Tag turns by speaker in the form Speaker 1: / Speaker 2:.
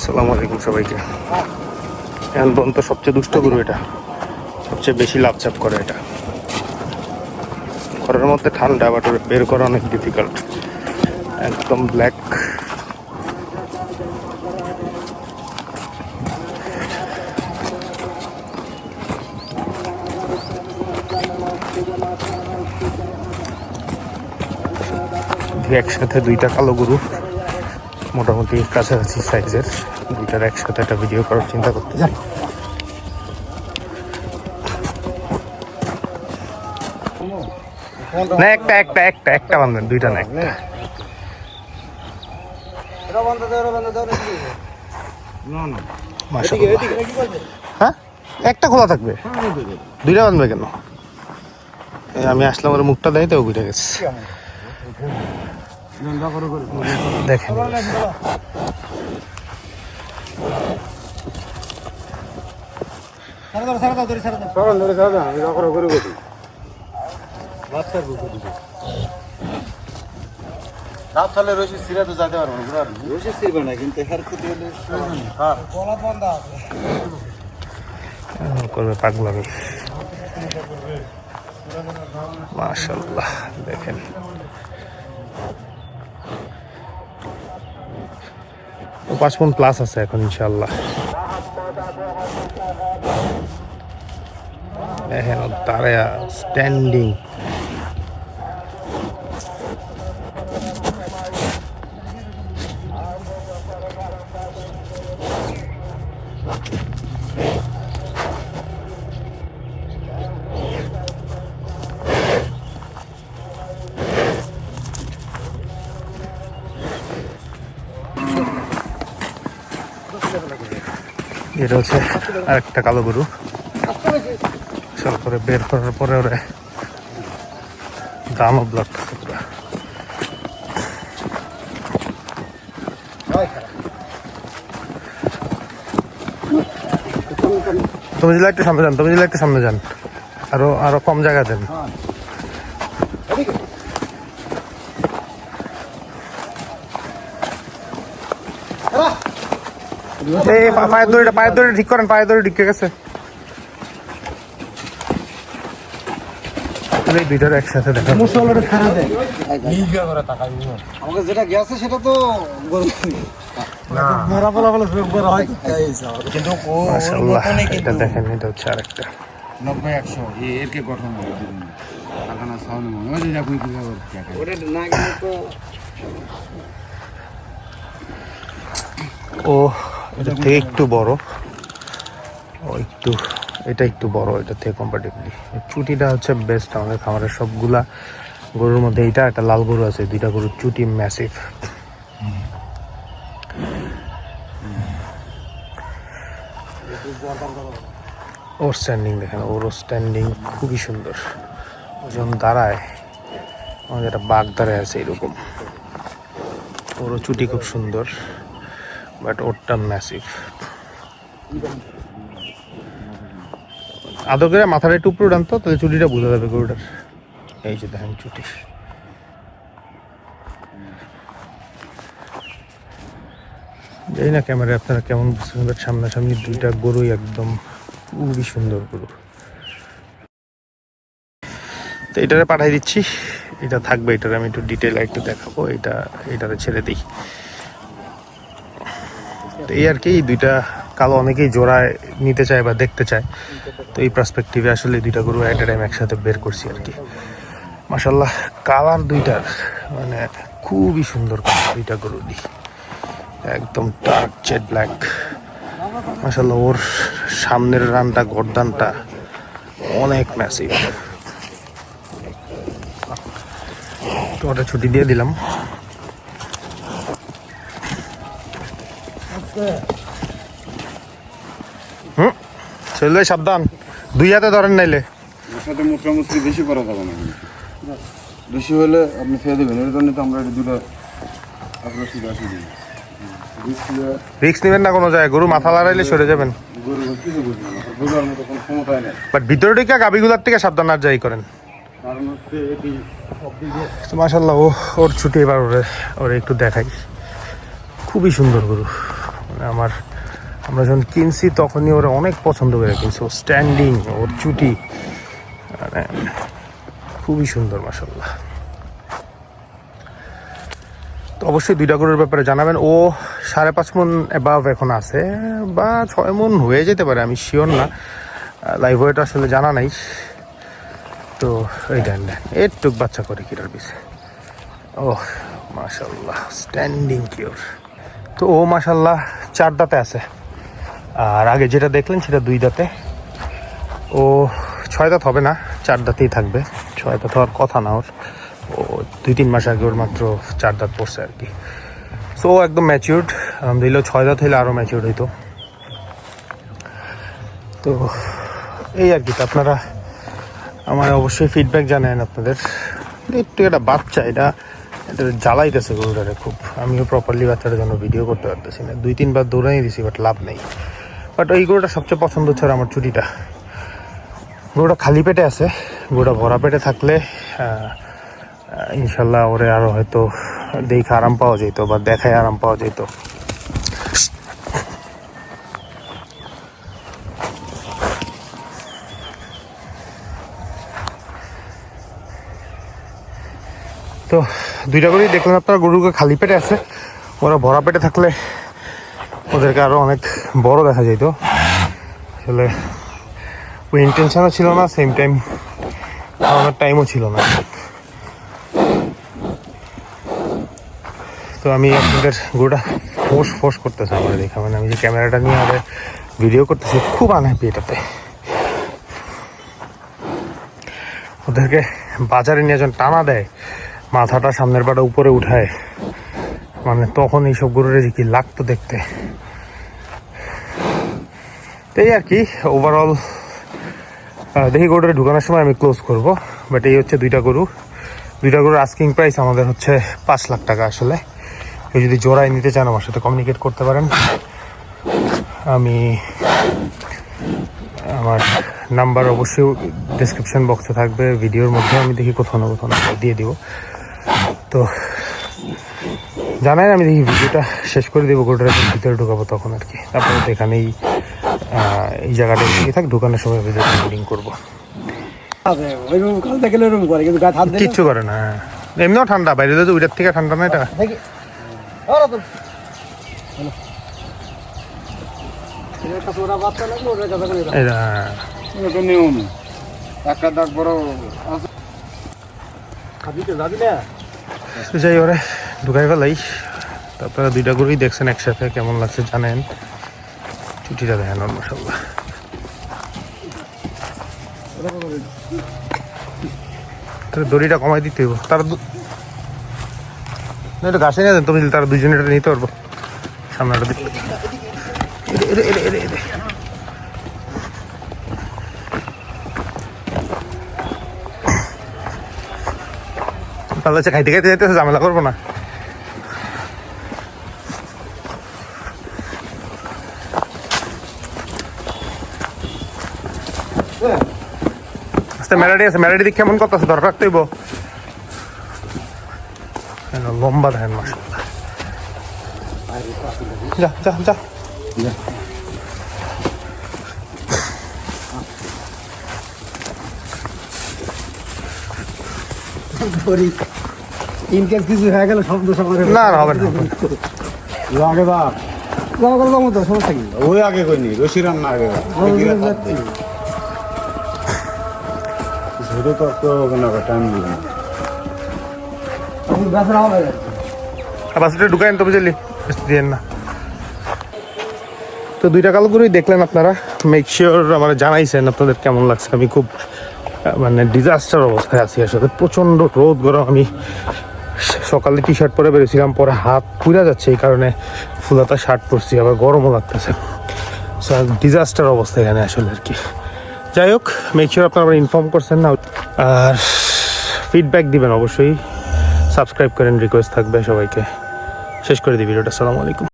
Speaker 1: আসসালামু আলাইকুম সবাইকে। এখন পর্যন্ত সবচেয়ে দুষ্ট গরু এটা, সবচেয়ে বেশি লাভচাপ করে এটা। ঘরের মধ্যে ঠান্ডা, বাট বের করা অনেক ডিফিকাল্ট। একদম ব্ল্যাক, একসাথে দুইটা কালো গরু, মোটামুটি কাছাকাছি সাইজের, দুইটার একসাথে একটা ভিডিও করার চিন্তা করতে যান। না, একটা বান্ধবেন, দুইটা না, একটা। হ্যাঁ, একটা খোলা থাকবে, দুইটা বান্ধবে কেন? আমি আসলাম, ওর মুখটা দেয় তো বুঝে গেছে। দেখেন করবে পাগলামি। মাশাআল্লাহ, দেখেন ও 5 মণ প্লাস আছে এখন ইনশাআল্লাহ। দেখেন তারা স্ট্যান্ডিং, এটা হচ্ছে আরেকটা কালো গরু। করে বের করার পরে ওরে দামও ব্লক থাকে পুরা। তুমি যদি একটু সামনে যান, আরো কম জায়গা দেন। পায়ের দড়ি ঠিক করেন, পায়ের দড়ি ঠিক গেছে। দুইটার একসাথে দেখা
Speaker 2: আমাকে যেটা গেছে সেটা তো
Speaker 1: এটা দেখেন, এটা হচ্ছে আরেকটা
Speaker 2: 90-100 এর কে গঠন
Speaker 1: ও এটা থেকে একটু বড়, ও একটু এটা একটু বড়, এটা থেকে কম্পারেটিভলি। চুটিটা হচ্ছে বেস্ট আমাদের খামারের সবগুলা গরুর মধ্যে। এইটা একটা লাল গরু আছে, দুইটা গরুর চুটি ম্যাসিভ। ওর স্ট্যান্ডিং দেখেন, ওরও স্ট্যান্ডিং খুবই সুন্দর। যখন দাঁড়ায় আমাদের একটা বাঘ দাঁড়ায় আছে এরকম। ওরও চুটি খুব সুন্দর, বাট ওরটা ম্যাসিভ। আদর করে মাথাটা একটু উপরে উঠান তো, তাহলে চুটিটা বোঝা যাবে গরুটার। এই যে দেখেন চুটি, এই না ক্যামেরায় আপনারা কেমন বুঝছেন, বাট সামনাসামনি দুইটা গরুই একদম খুবই সুন্দর গরু। তো এটারে পাঠাই দিচ্ছি, এটা থাকবে, এটার আমি একটু ডিটেল একটু দেখাবো। এটারে ছেড়ে দিই। তো এই আর কি, দুইটা কালো অনেকেই জোড়ায় নিতে চায় বা দেখতে চায়, তো এই পার্সপেক্টিভে আসলে দুইটা গরু এট এ টাইম একসাথে বের করছি আর কি। মাশাআল্লাহ, কালার দুইটার মানে খুবই সুন্দর কালার, দুইটা গরু দি একদম ডার্ক জেড ব্ল্যাক। মাশাআল্লাহ, ওর সামনের রানটা, গর্দানটা অনেক ম্যাসিভ। তো ওটা ছুটি দিয়ে দিলাম। চললে সাবধান, দুই হাতে ধরেন নাইলে।
Speaker 2: সাথে মুখরামুখি বেশি করা যাবে না, বেশি হলে আপনি ফেলে দেবেন। এর জন্য তো আমরা দুটো আপনার শুধু আসি দিই।
Speaker 1: রিস্ক নেবেন না কোনো জায়গায়, গরু মাথা লড়াইলে সরে যাবেন। বাট ভিতরে ঢুকে গাবিগুলার থেকে সাবধান আর যাই করেন। মাশাআল্লাহ, ওর ছুটি এবার ওরে একটু দেখাই। খুবই সুন্দর গরু, মানে আমরা যখন কিনছি তখনই ওরা অনেক পছন্দ করে কিনছে। ও স্ট্যান্ডিং, ওর চুটি মানে খুবই সুন্দর মাশাআল্লাহ। তো অবশ্যই দুইটা গরুর ব্যাপারে জানাবেন। ও 5.5 মণ অ্যাবাভ এখন আছে বা 6 মণ হয়ে যেতে পারে, আমি শিওর না, লাইভ ওয়েট আসলে জানা নাই। তো এই দেন একটু বাচ্চা করে কিরার পিছে। ও মাশাআল্লাহ স্ট্যান্ডিং কিওর। তো ও মাশাআল্লাহ 4 দাঁতে আছে, আর আগে যেটা দেখলেন সেটা 2 দাঁতে। ও 6 দাঁত হবে না, 4 দাঁতেই থাকবে। 6 দাঁত হওয়ার কথা না ওর, ও 2-3 মাস আগে ওর মাত্র 4 দাঁত পড়ছে আর কি। সো ও একদম ম্যাচিউরড, আলহামদুলিল্লাহ। 6 দাঁত হইলে আরও ম্যাচিউরড হইতো। তো এই আর কি। তো আপনারা আমার অবশ্যই ফিডব্যাক জানান আপনাদের। একটু একটা বাচ্চা, এটা জ্বালাইতেছে গরুটারে খুব। আমিও প্রপারলি বাচ্চাটার জন্য ভিডিও করতে পারতেছি না, 2-3 বার দৌড়াই দিছি, বাট লাভ নেই। বাট ওই গরুটা সবচেয়ে পছন্দ হচ্ছে আমার চুটিটা। গরুটা খালি পেটে আছে, গরুটা ভরা পেটে থাকলে ইনশাল্লাহ ওরে আরো হয়তো দেখে আরাম পাওয়া যেত বা দেখায় আরাম পাওয়া যেত। তো দুইটা করেই দেখলেন আপনারা, গরুকে খালি পেটে আছে, ওরা ভরা পেটে থাকলে ওদেরকে আরো অনেক বড় দেখা যেত। আসলে ওই ইন্টেনশনও ছিল না, সেম টাইম আমার টাইমও ছিল না। তো আমি আপনাদের গরুটা ফোর্স করতেছি আমার দেখা, মানে আমি যে ক্যামেরাটা নিয়ে আমাদের ভিডিও করতেছি, খুব আনহ্যাপি এটাতে। ওদেরকে বাজারে নিয়ে যখন টানা দেয়, মাথাটা সামনের পাটা উপরে উঠায়, মানে তখন এইসব গরুর যে কি লাগতো দেখতে। এই আর কি ওভারঅল। দেখি গরুটা ঢুকানোর সময় আমি ক্লোজ করব। বাট এই হচ্ছে দুইটা গরুর আস্কিং প্রাইস আমাদের হচ্ছে 5 লাখ টাকা। আসলে কেউ যদি জোড়ায় নিতে চান আমার সাথে কমিউনিকেট করতে পারেন। আমি আমার নাম্বার অবশ্যই ডেসক্রিপশন বক্সে থাকবে, ভিডিওর মধ্যে আমি দেখি কোথাও না কোথাও নাম্বার দিয়ে দিব। তো জানাই, আমি দেখি ভিডিওটা শেষ করে দেবো, গরুটার ভিতরে ঢুকাবো তখন আর কি। তারপরে তো এখানেই এই জায়গাটা এদিকে থাক, ঢুকানোর সময় ভিডিও রেকর্ডিং করবো। কিচ্ছু করে না, এমনিও ঠান্ডা, বাইরে তো ওইটার থেকে ঠান্ডা না এটা।
Speaker 2: নিয়ম একটা দাগ বড়
Speaker 1: যাই ওরে ঢুকাই ফেলাই। তারপরে দুইটা গরুই দেখছেন একসাথে, কেমন লাগছে জানেন। ছুটিটা দেখেন মাশাআল্লাহ। দড়িটা কমাই দিতে হইব, তারা এটা ঘাসে নিয়ে দেন তুমি, তারা দুজনে এটা নিতে পারবো। সামনেটা দিতে তাহলে খাইতে খাইতে যাইতেছে, ঝামেলা করবো না। মেলাডি আছে, মেলাডি দিকে কেমন কথা আছে, ধর রাখতেইব। লম্বা দেখেন মাশাআল্লাহ। যা যা যা
Speaker 3: কিছু হয়ে গেল শব্দ
Speaker 1: না না হবে না।
Speaker 2: আগে দা
Speaker 3: তো সমস্যা কি?
Speaker 2: ওই আগে কইনি রশি রান্না আগে ঝুড়ে তো টাইম দিবে না।
Speaker 1: বাসটা ঢুকাইন তো বুঝলি, দিয়েন না। তো দুইটা কালো গরুই দেখলেন আপনারা। মেক শিওর আমার জানাইছেন আপনাদের কেমন লাগছে। আমি খুব মানে ডিজাস্টার অবস্থায় আছি আসলে, প্রচণ্ড রোদ গরম। আমি সকালে টি শার্ট পরে বেরিয়েছিলাম, পরে হাত পুড়া যাচ্ছে, এই কারণে ফুলাতা শার্ট পরছি, আবার গরমও লাগতেছে। সো ডিজাস্টার অবস্থা এখানে আসলে আর কি। যাই হোক, মেক শিওর আপনারা ইনফর্ম করছেন না, আর ফিডব্যাক দিবেন অবশ্যই। সাবস্ক্রাইব করেন, রিকোয়েস্ট থাকবে সবাইকে। শেষ করে দিই ভিডিওটা। আসসালামু আলাইকুম।